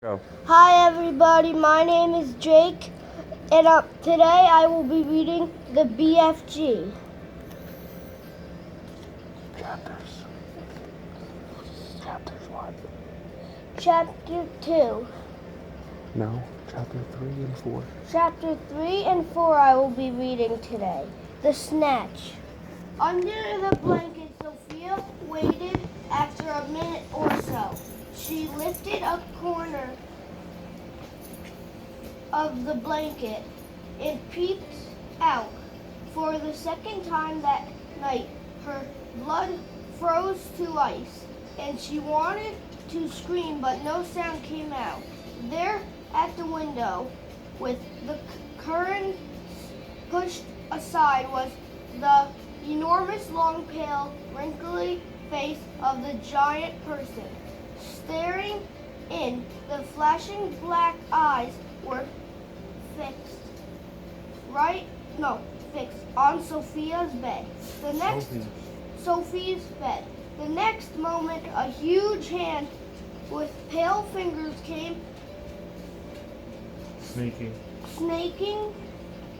Go. Hi everybody, my name is Jake, and today I will be reading the BFG. Chapters. Chapters what? Chapter 2. No, chapter 3 and 4. Chapter 3 and 4 I will be reading today. The Snatch. Under the blanket, Sophia waited. After a minute or so, she lifted a corner of the blanket and peeped out. For the second time that night, her blood froze to ice, and she wanted to scream, but no sound came out. There at the window, with the curtain pushed aside, was the enormous, long, pale, wrinkly face of the giant person. Staring in, the flashing black eyes were fixed on Sophia's bed. Sophie's bed. The next moment, a huge hand with pale fingers came snaking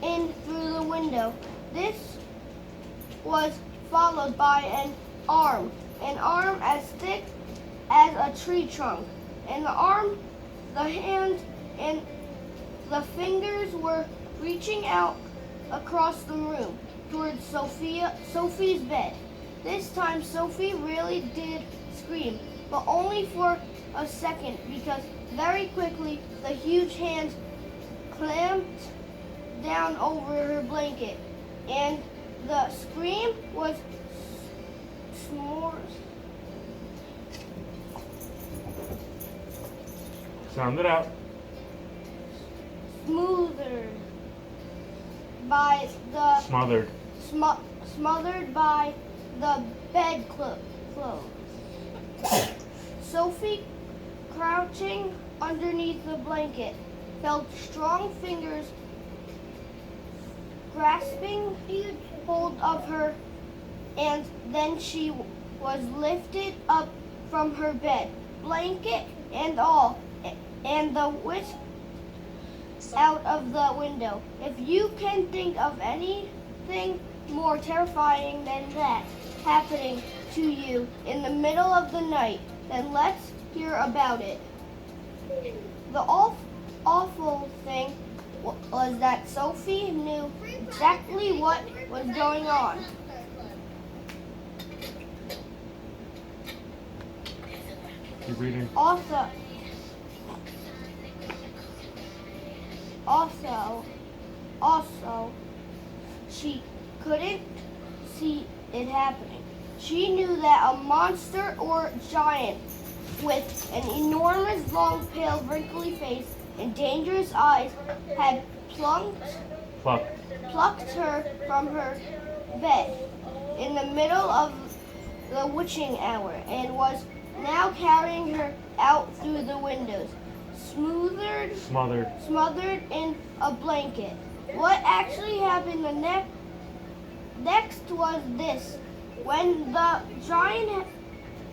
in through the window. This was followed by an arm as thick as a tree trunk, and the hand, and the fingers were reaching out across the room towards Sophie's bed. This time Sophie really did scream, but only for a second, because very quickly the huge hands clamped down over her blanket, and the scream was Sound it out. smothered by the smothered by the bedclothes. Sophie, crouching underneath the blanket, felt strong fingers grasping hold of her, and then she was lifted up from her bed, blanket and all, and the whisked out of the window. If you can think of anything more terrifying than that happening to you in the middle of the night, then let's hear about it. The awful thing was that Sophie knew exactly what was going on. Keep reading. Also, she couldn't see it happening. She knew that a monster or giant with an enormous, long, pale, wrinkly face and dangerous eyes had plucked her from her bed in the middle of the witching hour, and was now carrying her out through the windows, smothered in a blanket. What actually happened next was this. When the giant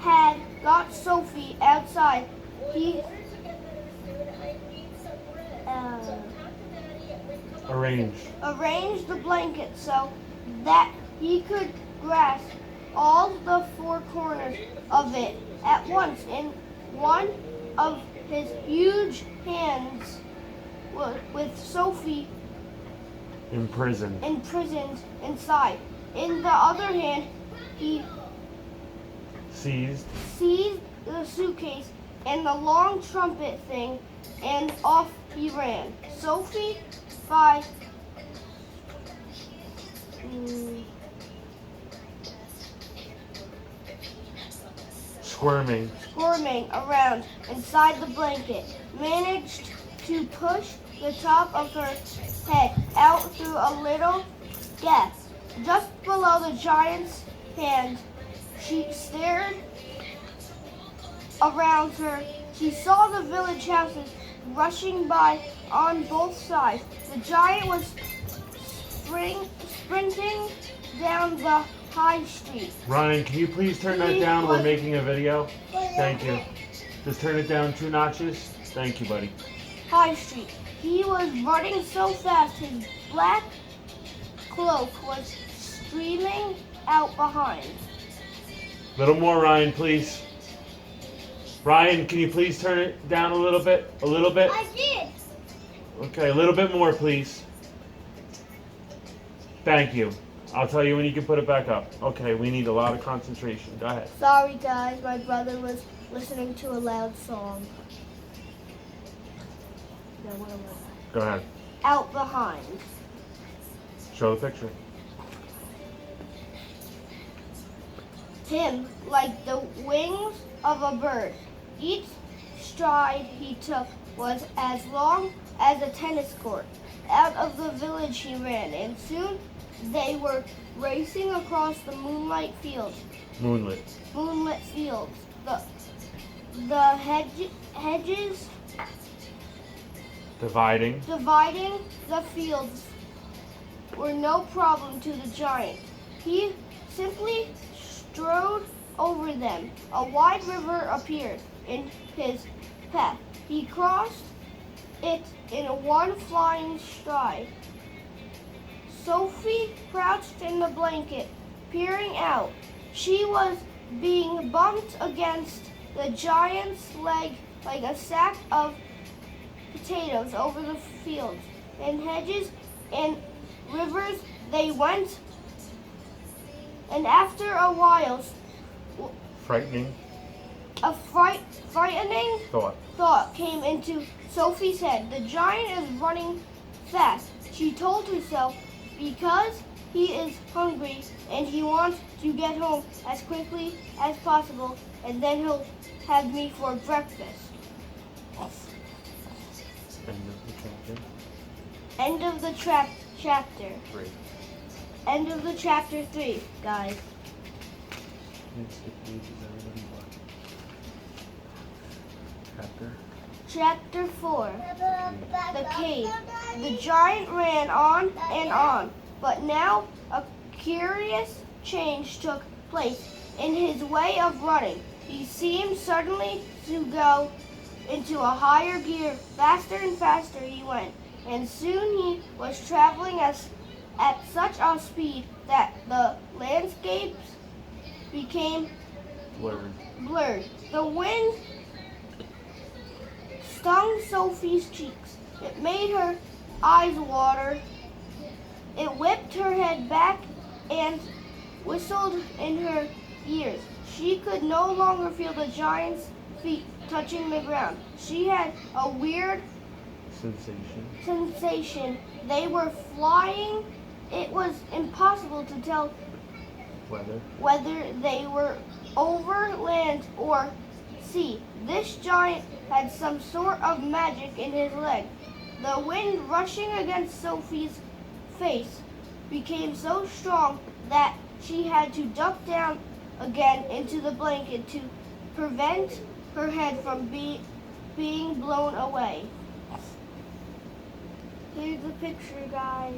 had got Sophie outside, he arranged the blanket so that he could grasp all the four corners of it at once, and one of his huge hands with Sophie imprisoned inside. In the other hand, he seized the suitcase and the long trumpet thing, and off he ran. Sophie, by squirming around inside the blanket, managed to push the top of her head out through a little gap just below the giant's hand. She stared around her. She saw the village houses rushing by on both sides. The giant was sprinting down the high street. Ryan, can you please turn that down? We're making a video. Thank you. Just turn it down 2 notches. Thank you, buddy. High Street. He was running so fast his black cloak was streaming out behind. Little more, Ryan, please. Ryan, can you please turn it down a little bit? A little bit? I did. Okay, a little bit more, please. Thank you. I'll tell you when you can put it back up. Okay, we need a lot of concentration. Go ahead. Sorry guys, my brother was listening to a loud song. No, what am I? Go ahead. Out behind. Show the picture. Him like the wings of a bird. Each stride he took was as long as a tennis court. Out of the village he ran, and soon they were racing across the moonlit fields. Moonlit. Moonlit fields. The hedges Dividing. dividing the fields were no problem to the giant. He simply strode over them. A wide river appeared in his path. He crossed it in one flying stride. Sophie crouched in the blanket, peering out. She was being bumped against the giant's leg like a sack of potatoes over the fields and hedges and rivers they went, and after a while Frightening a frightening thought. came into Sophie's head. The giant is running fast, she told herself, because he is hungry and he wants to get home as quickly as possible, and then he'll have me for breakfast. End of the chapter. Chapter. 3. End of the chapter 3, guys. Chapter. Chapter 4. The cave. The giant ran on and on, but now a curious change took place in his way of running. He seemed suddenly to go into a higher gear. Faster and faster he went, and soon he was traveling at such a speed that the landscapes became blurred. The wind stung Sophie's cheeks. It made her eyes water. It whipped her head back and whistled in her ears. She could no longer feel the giant's feet touching the ground. She had a weird sensation. They were flying. It was impossible to tell whether they were over land or sea. This giant had some sort of magic in his leg. The wind rushing against Sophie's face became so strong that she had to duck down again into the blanket to prevent her head from being blown away. Here's the picture, guys.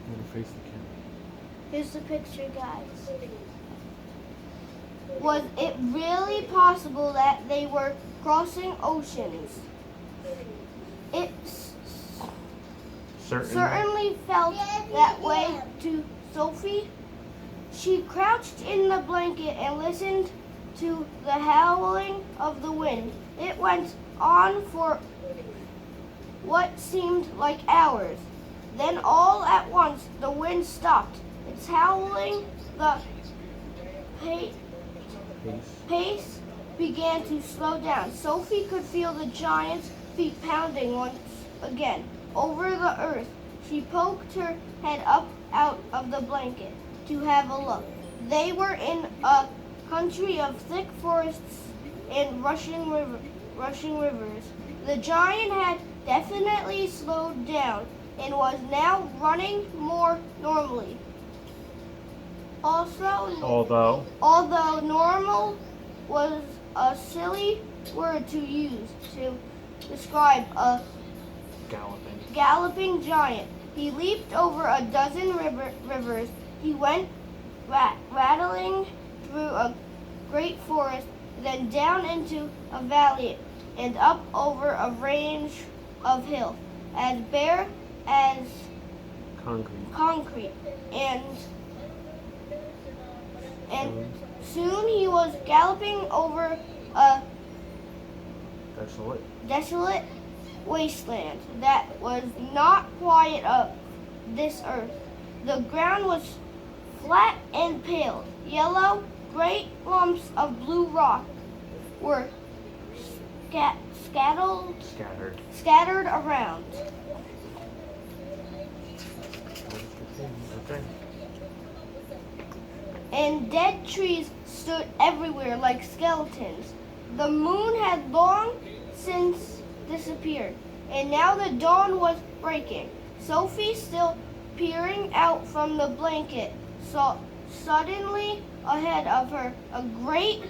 I'm gonna face the camera. Here's the picture, guys. Was it really possible that they were crossing oceans? It certainly felt that way to Sophie. She crouched in the blanket and listened to the howling of the wind. It went on for what seemed like hours. Then all at once the wind stopped. Its howling, the pace began to slow down. Sophie could feel the giant's feet pounding once again over the earth. She poked her head up out of the blanket to have a look. They were in a country of thick forests and rushing rivers. The giant had definitely slowed down and was now running more normally. Although normal was a silly word to use to describe a galloping giant. He leaped over a dozen rivers. He went rattling through a great forest, then down into a valley and up over a range of hills, as bare as concrete, and soon he was galloping over a desolate wasteland that was not quiet of this earth. The ground was flat and pale yellow. Great lumps of blue rock were scattered around. Okay. And dead trees stood everywhere like skeletons. The moon had long since disappeared, and now the dawn was breaking. Sophie, still peering out from the blanket, saw suddenly ahead of her a great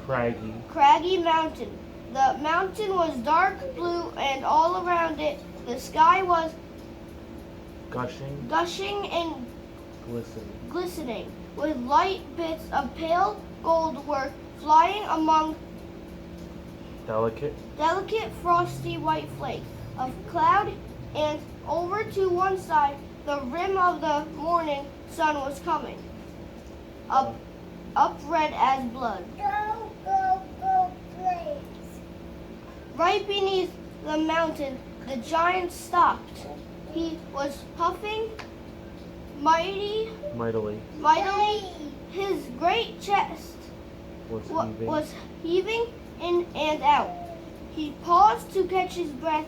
craggy mountain. The mountain was dark blue, and all around it the sky was gushing and glistening, with light bits of pale gold were flying among delicate frosty white flakes of cloud, and over to one side the rim of the morning sun was coming up red as blood. Go, Blaze. Right beneath the mountain the giant stopped. He was puffing mightily. His great chest was heaving in and out. He paused to catch his breath.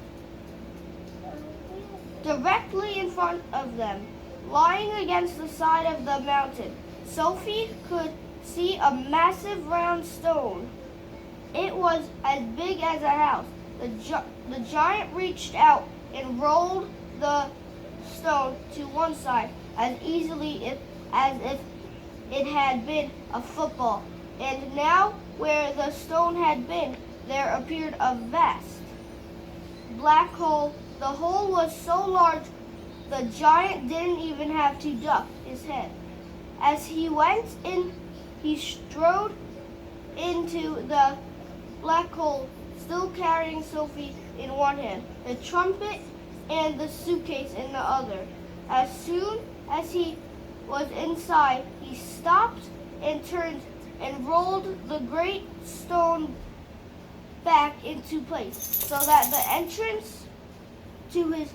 Directly in front of them, lying against the side of the mountain, Sophie could see a massive round stone. It was as big as a house. The giant reached out and rolled the stone to one side as easily as if it had been a football. And now, where the stone had been, there appeared a vast black hole. The hole was so large the giant didn't even have to duck his head. As he went in, he strode into the black hole, still carrying Sophie in one hand, the trumpet and the suitcase in the other. As soon as he was inside, he stopped and turned and rolled the great stone back into place, so that the entrance to his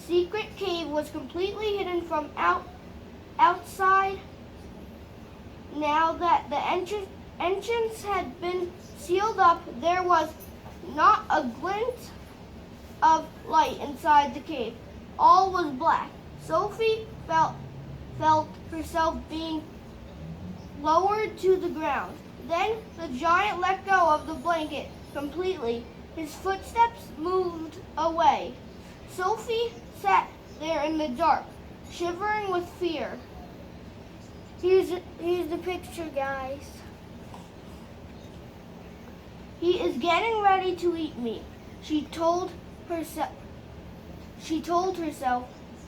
secret cave was completely hidden from outside. Now that the entrance had been sealed up, there was not a glint of light inside the cave. All was black. Sophie felt herself being lowered to the ground. Then the giant let go of the blanket completely. His footsteps moved away. Sophie sat there in the dark, shivering with fear. Here's the picture, guys. He is getting ready to eat me, she told herself.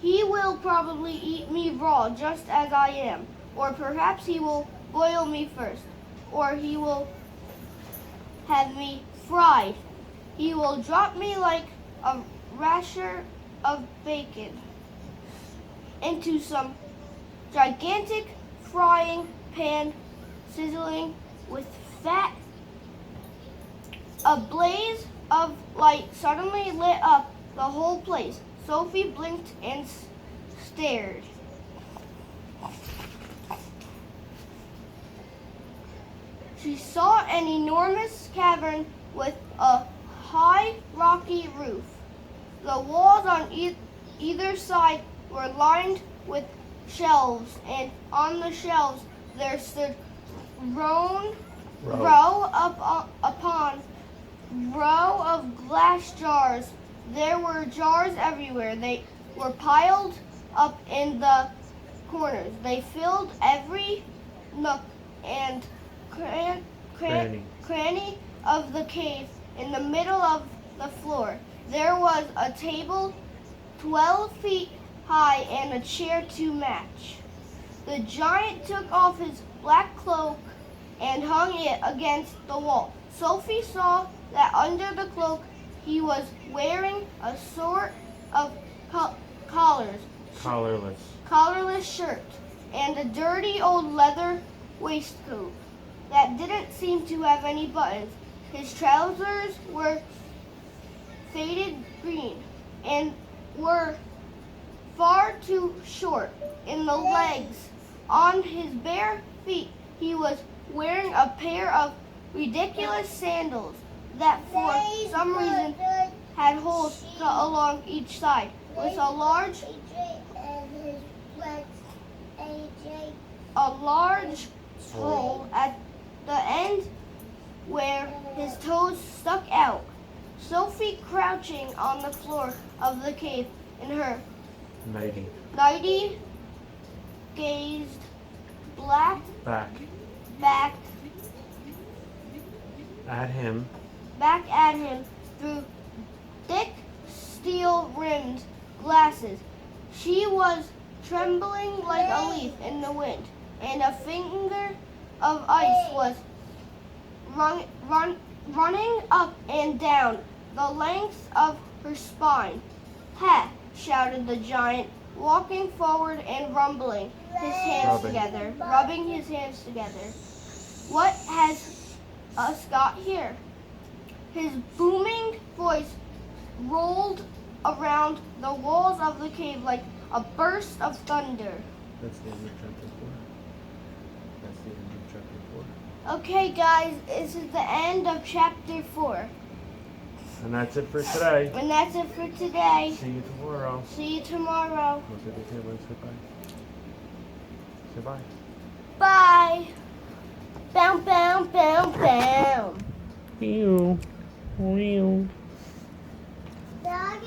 He will probably eat me raw, just as I am. Or perhaps he will boil me first. Or he will have me fried. He will drop me like a rasher of bacon into some gigantic frying pan, sizzling with fat. A blaze of light suddenly lit up the whole place. Sophie blinked and stared. She saw an enormous cavern with a high rocky roof. The walls on either side were lined with shelves, and on the shelves there stood row upon row of glass jars. There were jars everywhere. They were piled up in the corners. They filled every nook and cranny of the cave. In the middle of the floor, there was a table 12 feet high and a chair to match. The giant took off his black cloak and hung it against the wall. Sophie saw that under the cloak he was wearing a sort of collarless shirt and a dirty old leather waistcoat that didn't seem to have any buttons. His trousers were faded green and were far too short in the legs. On his bare feet he was wearing a pair of ridiculous sandals that for some reason had holes cut along each side, with a large hole at the end where his toes stuck out. Sophie, crouching on the floor of the cave in her nightie, gazed back at him through thick steel-rimmed glasses. She was trembling like a leaf in the wind, and a finger of ice was running up and down the length of her spine. "Ha!" shouted the giant, walking forward and rubbing his hands together. "What has us got here?" His booming voice rolled around the walls of the cave like a burst of thunder. That's the end of chapter 4. Okay, guys, this is the end of chapter 4. And that's it for today. And that's it for today. See you tomorrow. See you tomorrow. Look at the camera and say bye. Say bye. Bye. Bow, bow, bow, bow. Ew. Ew. Dog,